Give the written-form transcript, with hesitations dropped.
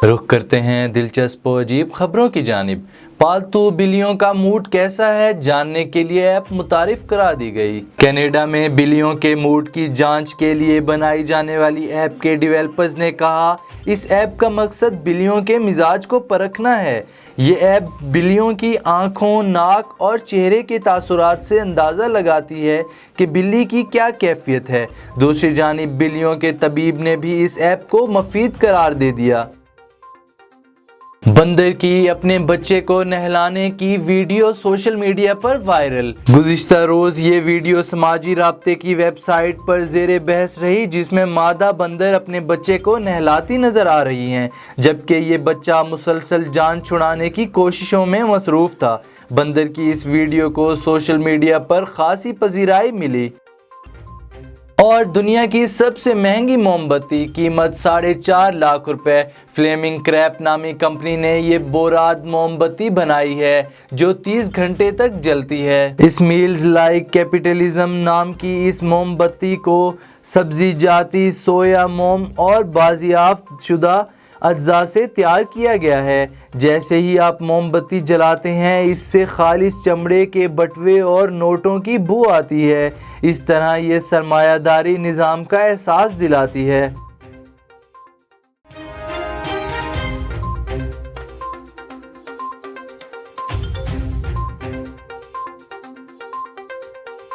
रुख करते हैं दिलचस्प और अजीब खबरों की जानिब। पालतू बिल्लियों का मूड कैसा है जानने के लिए ऐप मुतारिफ करा दी गई। कनाडा में बिल्लियों के मूड की जांच के लिए बनाई जाने वाली ऐप के डेवलपर्स ने कहा, इस ऐप का मकसद बिल्लियों के मिजाज को परखना है। ये ऐप बिल्लियों की आँखों, नाक और चेहरे के तासुरात से अंदाज़ा लगाती है कि बिल्ली की क्या कैफियत है। दूसरी जानिब बिल्लियों के तबीब ने भी इस ऐप को मुफीद करार दे दिया। बंदर की अपने बच्चे को नहलाने की वीडियो सोशल मीडिया पर वायरल। गुज़िश्ता रोज़ ये वीडियो समाजी राब्ते की वेबसाइट पर ज़ेरे बहस रही, जिसमें मादा बंदर अपने बच्चे को नहलाती नज़र आ रही हैं, जबकि ये बच्चा मुसलसल जान छुड़ाने की कोशिशों में मसरूफ़ था। बंदर की इस वीडियो को सोशल मीडिया पर खासी पजीराई मिली। और दुनिया की सबसे महंगी मोमबत्ती, कीमत 4.5 लाख रुपए। फ्लेमिंग क्रैप नामी कंपनी ने ये बोराद मोमबत्ती बनाई है जो 30 घंटे तक जलती है। स्मील्स लाइक कैपिटलिज्म नाम की इस मोमबत्ती को सब्ज़ीजाती, सोया मोम और बाजियाफ्त शुदा अज्जा से तैयार किया गया है। जैसे ही आप मोमबत्ती जलाते हैं, इससे खालिस चमड़े के बटवे और नोटों की बू आती है। इस तरह ये सरमायादारी निज़ाम का एहसास दिलाती है।